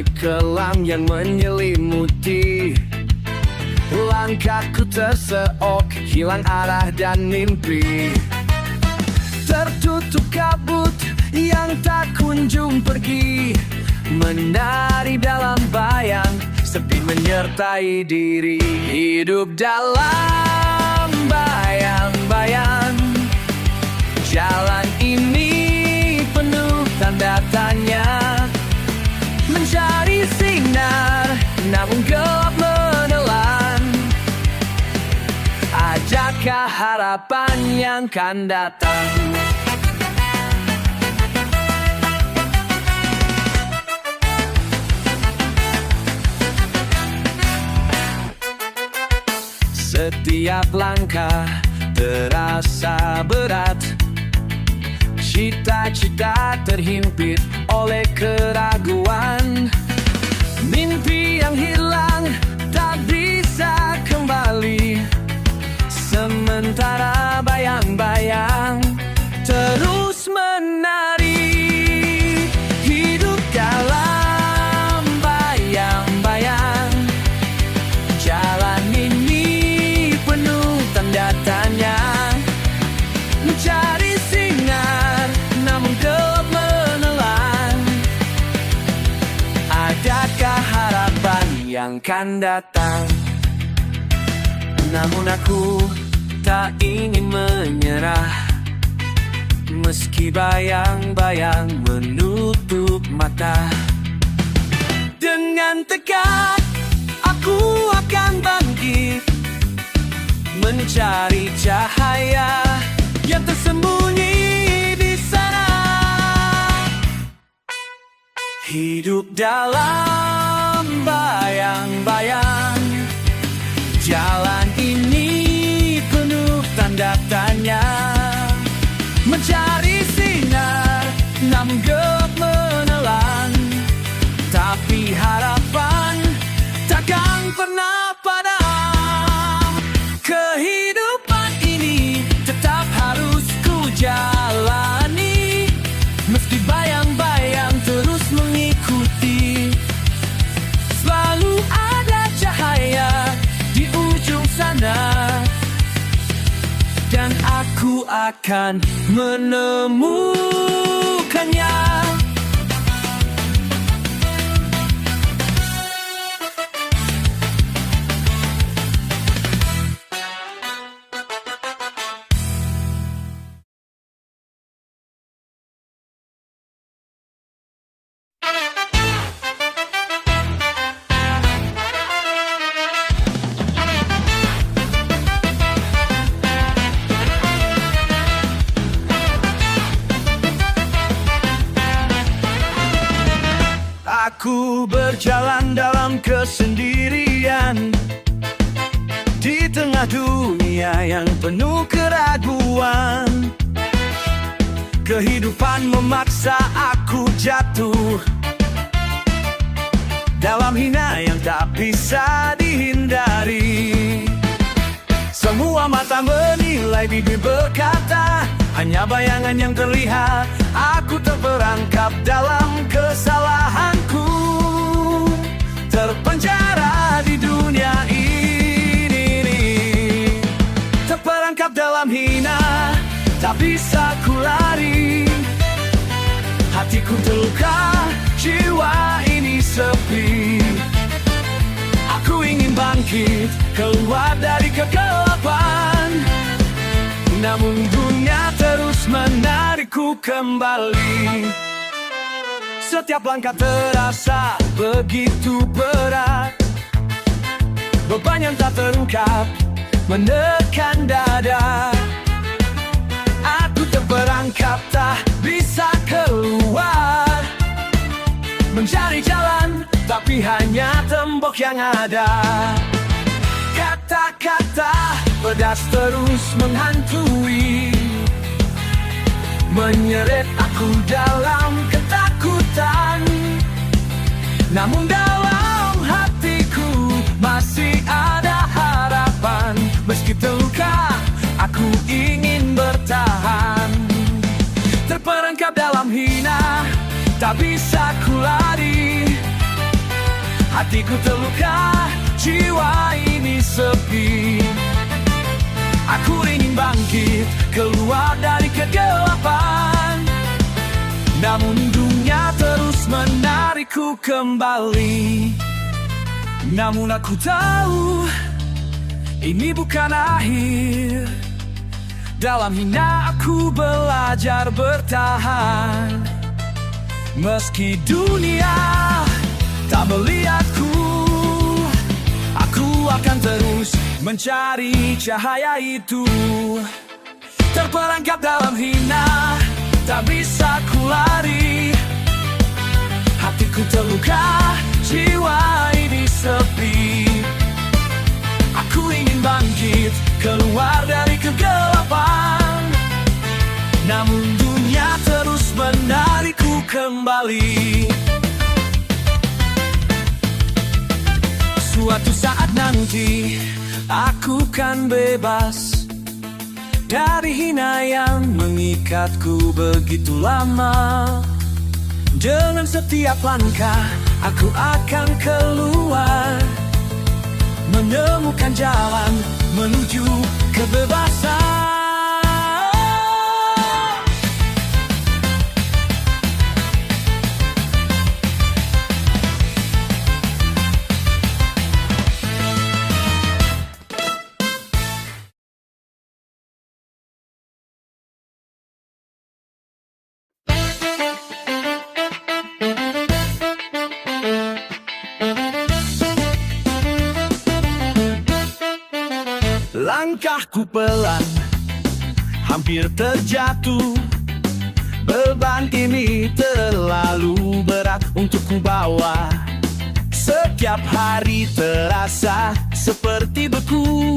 langit kelam yang menyelimuti. Langkahku terseok, hilang arah dan mimpi. Tertutup kabut yang tak kunjung pergi, menari dalam bayang, sepi menyertai diri. Hidup dalam bayang-bayang, jalan ini penuh tanda tanya. Mencari sinar, namun gelap menelan. Adakah harapan yang kan datang? Setiap langkah terasa berat, cita-cita terhimpit oleh keraguan. Mimpi yang hilang tak bisa kembali, sementara bayang-bayang terus menari. Hidup dalam bayang-bayang, jalan ini penuh tanda tanya. Mencari sinar, namun gelap menelan. Adakah harapan yang kan datang? Namun aku tak ingin menyerah, meski bayang-bayang menutup mata. Dengan tekad aku akan bangkit, mencari cahaya yang tersembunyi di sana. Hidup dalam bayang-bayang, jalan ini penuh tanda tanya. Mencari sinar, namun gelap menelan. Tapi harapan takkan pernah padam. Kehidupan ini tetap harus ku jalani, meski bayang-bayang terus mengikuti. Selalu ada cahaya di ujung sana, dan aku akan menemukannya. Aku berjalan dalam kesendirian, di tengah dunia yang penuh keraguan. Kehidupan memaksa aku jatuh dalam hina yang tak bisa dihindari. Semua mata menilai, bibir berkata, hanya bayangan yang terlihat. Aku terperangkap dalam kesalahanku, terpenjara di dunia ini. Terperangkap dalam hina, tak bisa ku lari. Hatiku terluka, jiwa ini sepi. Aku ingin bangkit, keluar dari kegelapan, namun dunia terus menarikku kembali. Setiap langkah terasa begitu berat, beban yang tak terungkap menekan dada. Aku terperangkap, tak bisa keluar, mencari jalan, tapi hanya tembok yang ada. Kata-kata pedas terus menghantui, menyeret aku dalam ketakutan. Namun dalam hatiku masih ada harapan. Meski terluka, aku ingin bertahan. Terperangkap dalam hina, tak bisa ku lari. Hatiku terluka, jiwa ini sepi. Aku ingin bangkit, keluar dari kegelapan, namun dunia terus menarikku kembali. Namun aku tahu, ini bukan akhir. Dalam hina aku belajar bertahan. Meski dunia tak melihatku, aku akan terus mencari cahaya itu. Terperangkap dalam hina, tak bisa ku lari. Hatiku terluka, jiwa ini sepi. Aku ingin bangkit, keluar dari kegelapan, namun dunia terus menarikku kembali. Suatu saat nanti aku kan bebas dari hina yang mengikatku begitu lama. Dengan setiap langkah aku akan keluar, menemukan jalan menuju kebebasan. Langkahku pelan, hampir terjatuh. Beban ini terlalu berat untuk ku bawa. Setiap hari terasa seperti beku.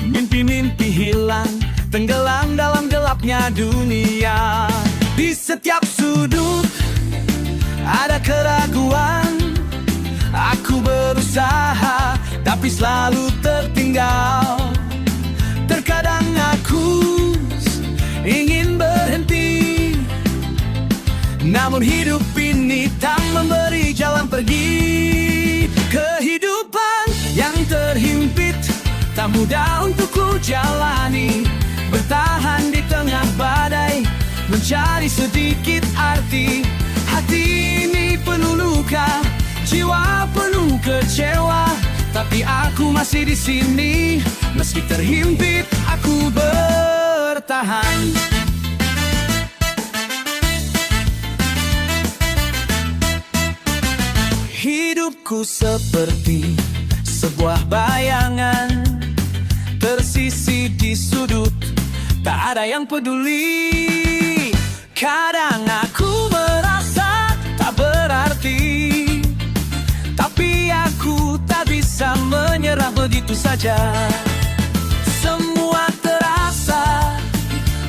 Mimpi-mimpi hilang, tenggelam dalam gelapnya dunia. Di setiap sudut ada keraguan. Aku berusaha, tapi selalu tertinggal. Terkadang aku ingin berhenti, namun hidup ini tak memberi jalan pergi. Kehidupan yang terhimpit tak mudah untuk ku jalani. Bertahan di tengah badai, mencari sedikit arti. Hati ini penuh luka, jiwa penuh kecewa, tapi aku masih di sini. Meski terhimpit, aku bertahan. Hidupku seperti sebuah bayangan, tersisih di sudut, tak ada yang peduli. Kadang aku merasa tak berarti, tapi aku tak bisa menyerah begitu saja. Semua terasa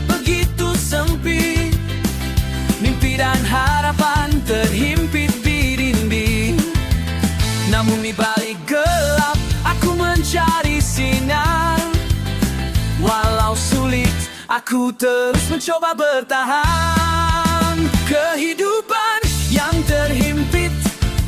begitu sempit, mimpi dan harapan terhimpit di dinding. Namun di balik gelap, aku mencari sinar. Walau sulit, aku terus mencoba bertahan. Kehidupan yang terhimpit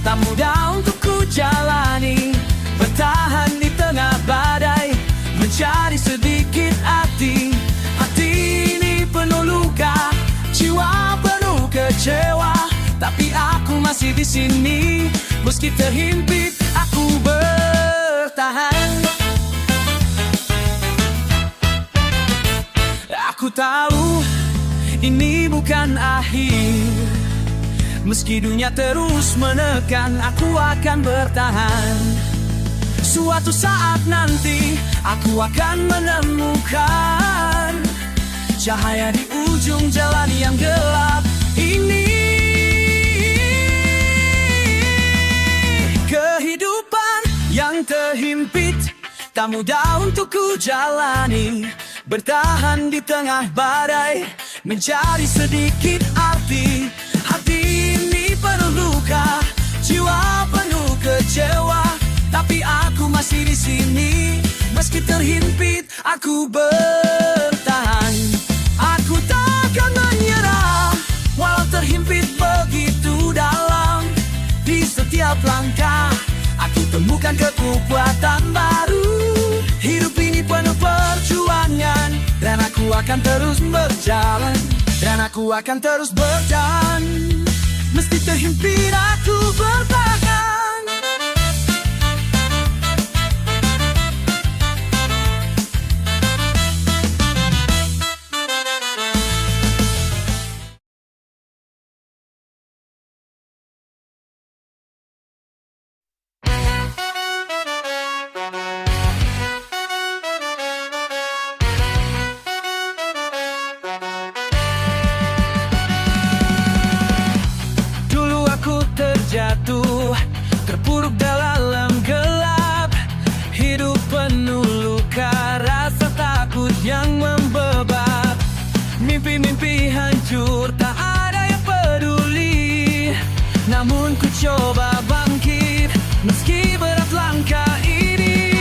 tak mudah untuk ku jalani. Bertahan di tengah badai, mencari sedikit arti. Hati ini penuh luka, jiwa penuh kecewa, tapi aku masih di sini. Meski terhimpit, aku bertahan. Aku tahu ini bukan akhir. Meski dunia terus menekan, aku akan bertahan. Suatu saat nanti aku akan menemukan cahaya di ujung jalan yang gelap ini. Kehidupan yang terhimpit tak mudah untuk ku jalani. Bertahan di tengah badai, mencari sedikit arti. Hati ini penuh luka, jiwa penuh kecewa, tapi aku masih di sini. Meski terhimpit, aku bertahan. Aku takkan menyerah, walau terhimpit begitu dalam. Di setiap langkah menemukan kekuatan baru. Hidup ini penuh perjuangan, dan aku akan terus berjalan. Dan aku akan terus berjalan, meski terhimpit aku bertahan. Jatuh, terpuruk dalam gelap. Hidup penuh luka, rasa takut yang membebak. Mimpi-mimpi hancur, tak ada yang peduli. Namun ku coba bangkit, meski berat langkah ini.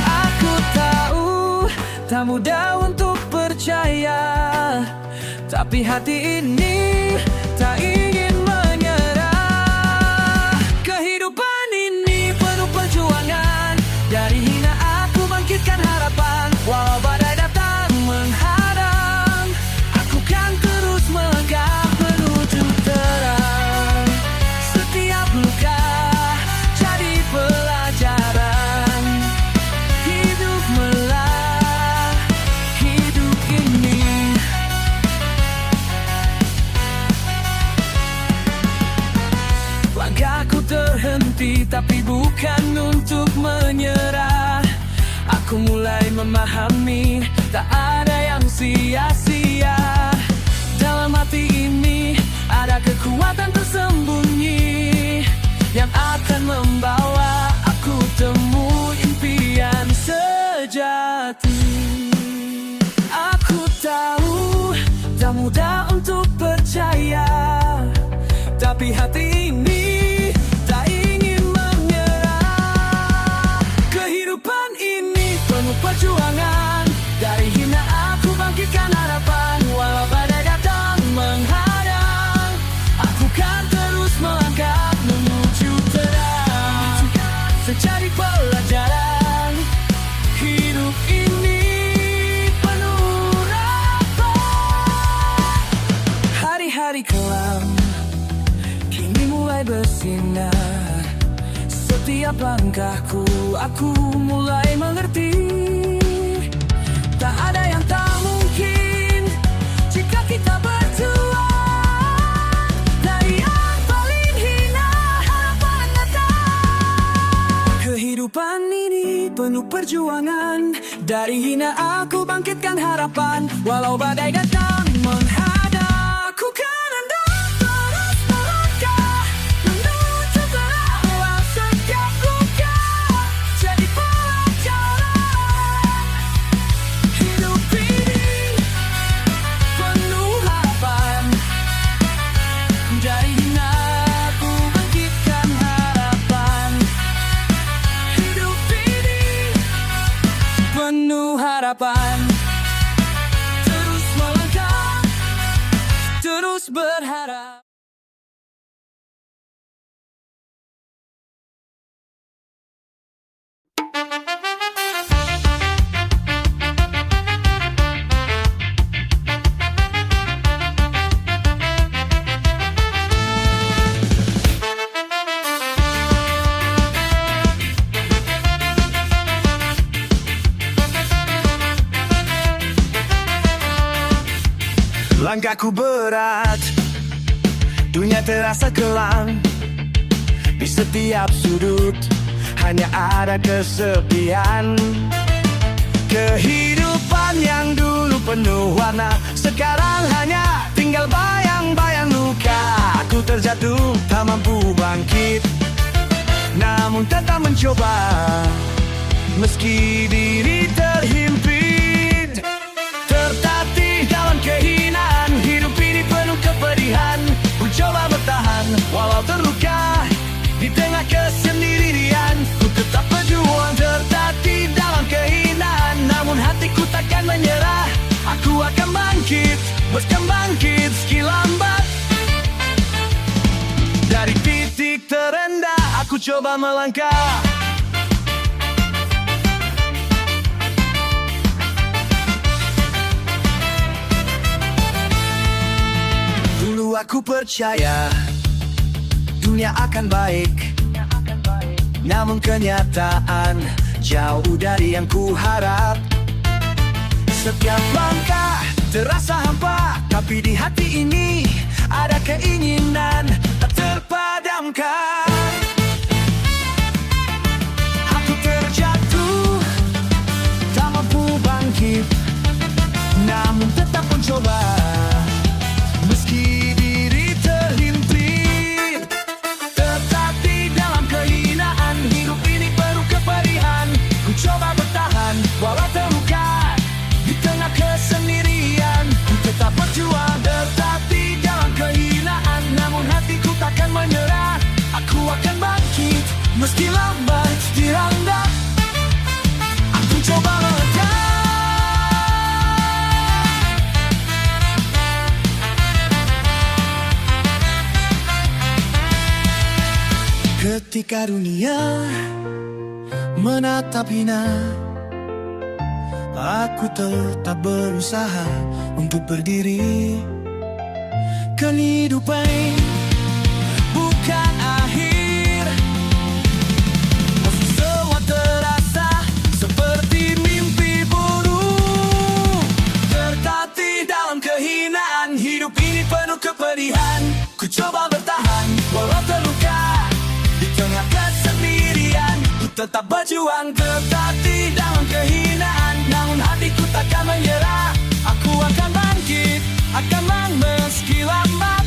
Aku tahu, tak mudah untuk percaya, tapi hati ini tak ingin menyerah. Kehidupan ini penuh perjuangan, dari hina aku bangkitkan harapan. Walau badai datang menghadang, aku kan terus melangkah menuju terang. Setiap luka jadi pelajaran. Hiduplah hidup ini. Langkahku terhenti, tapi bukan untuk menyerah. Aku mulai memahami, tak ada yang sia-sia. Dalam hati ini ada kekuatan tersembunyi, yang akan membawa aku temui impian sejati. Aku tahu, tak mudah untuk percaya, tapi hati ini tak ingin menyerah. Kehidupan ini penuh perjuangan, dari hina aku bangkitkan harapan. Walau badai datang menghadang, aku kan terus melangkah menuju terang. Secari pelajaran, hidup ini penuh harapan. Hari-hari kelam kini mulai bersinar. Setiap langkahku, aku mulai mengerti. Tak ada yang tak mungkin jika kita berjuang. Dari yang paling hina, harapan datang. Kehidupan ini penuh perjuangan, dari hina aku bangkitkan harapan. Walau badai datang menghadang, aku kan penuh harapan. Terus melangkah, terus berharap. Langkahku berat, dunia terasa kelam. Di setiap sudut hanya ada kesepian. Kehidupan yang dulu penuh warna, sekarang hanya tinggal bayang-bayang luka. Aku terjatuh, tak mampu bangkit, namun tetap mencoba. Meski diri terhimpit, tertatih dalam kehinaan. Hidup ini penuh kepedihan, ku coba bertahan walau terluka. Di tengah kesendirian, ku tetap berjuang. Tertatih dalam kehinaan, namun hatiku takkan menyerah. Aku akan bangkit, bangkit, meski lambat. Dari titik terendah aku coba melangkah. Dulu aku percaya dunia akan baik, namun kenyataan jauh dari yang ku harap. Setiap langkah terasa hampa, tapi di hati ini ada keinginan tak terpadamkan. Aku terjatuh, tak mampu bangkit, namun tetap mencoba. Meski diri terhimpit, tetapi dalam kehinaan hidup ini penuh kepedihan. Ku coba bertahan walau terluka di tengah kesendirian. Ku tetap berjuang tetapi dalam kehinaan, namun hatiku takkan menyerah. Aku akan bangkit meski lambat diranda. Aku coba melangkah. Ketika dunia menatap hina, aku tetap berusaha untuk berdiri. Kehidupan bukan akhir, meski semua terasa seperti mimpi buruk. Tertatih dalam kehinaan, hidup ini penuh kepedihan. Ku coba bertahan walau terluka di tengah kesendirian. Ku tetap berjuang tertatih dalam kehinaan, namun hatiku takkan menyerah. Aku akan bangkit, akan meski lambat.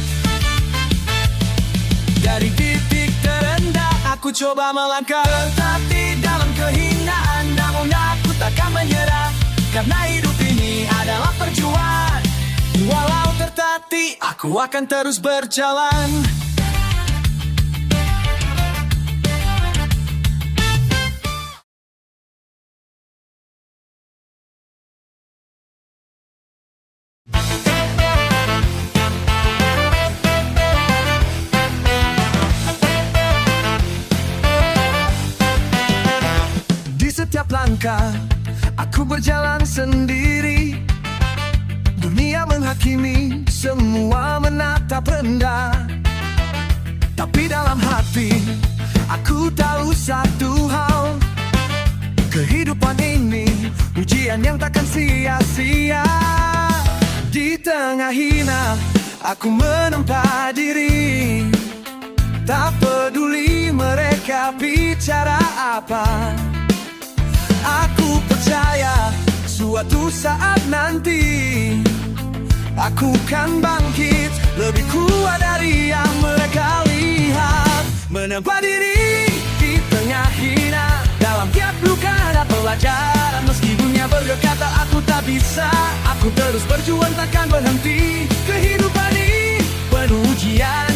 Dari titik terendah aku coba melangkah. Tertatih dalam kehinaan, namun aku takkan menyerah. Karena hidup ini adalah perjuangan. Walau tertatih, aku akan terus berjalan. Setiap langkah aku berjalan sendiri. Dunia menghakimi, semua menatap rendah. Tapi dalam hati aku tahu satu hal, kehidupan ini ujian yang takkan sia-sia. Di tengah hina aku menempa diri, tak peduli mereka bicara apa. Aku percaya suatu saat nanti aku kan bangkit lebih kuat dari yang mereka lihat. Menempa diri di tengah hina, dalam tiap luka ada pelajaran. Meski dunia berkata aku tak bisa, aku terus berjuang takkan berhenti. Kehidupan ini penuh ujian,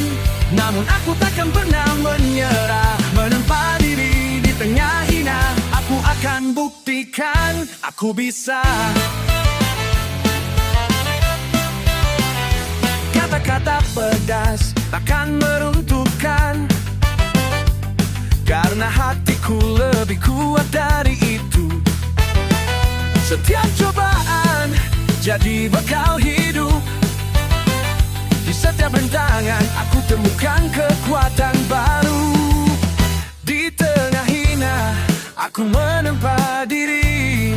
namun aku takkan pernah menyerah. Menempa diri di tengah hina, aku akan buktikan aku bisa. Kata-kata pedas takkan meruntuhkan, karena hatiku lebih kuat dari itu. Setiap cobaan jadi bekal hidup. Di setiap rintangan aku temukan kekuatan baru. Di tengah hina aku menempa diri,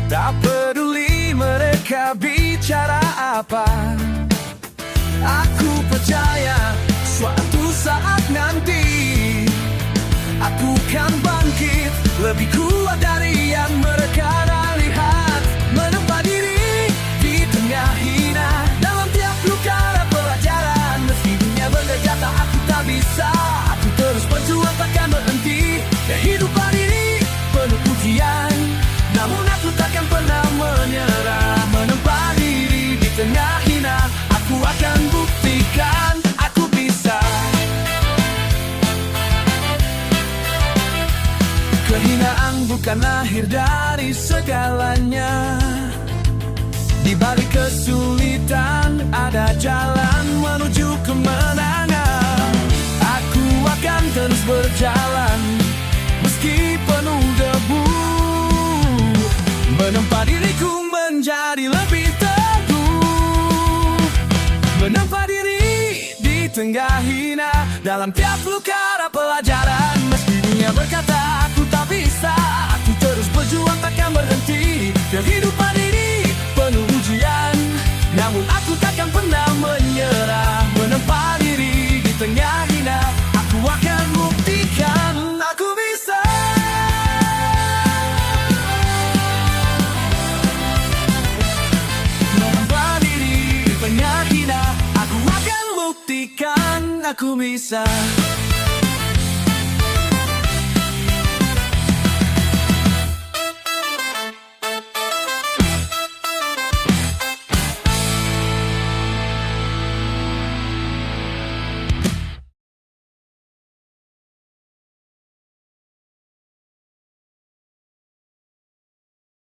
tak peduli mereka bicara apa. Aku percaya suatu saat nanti aku kan bangkit lebih kuat dari yang mereka lihat. Menempa diri di tengah hina, dalam tiap luka ada pelajaran. Meski dunia berkata aku tak bisa, aku terus berjuang takkan berhenti. Kehidupan ini penuh ujian, namun aku takkan pernah menyerah. Menempa diri di tengah hina, aku akan buktikan aku bisa. Kehinaan bukan akhir dari segalanya. Di balik kesulitan ada jalan menuju kemenangan. berjalan meski penuh debu. Menempa diriku menjadi lebih teguh, menempa diri di tengah hina. Dalam tiap luka ada pelajaran. Meski dunia berkata aku tak bisa, aku terus berjuang takkan berhenti. Kehidupan ini penuh ujian, namun aku takkan pernah menyerah. Menempa diri di tengah hina, aku akan buktikan aku bisa. Menempa diri di tengah hina, aku akan buktikan aku bisa.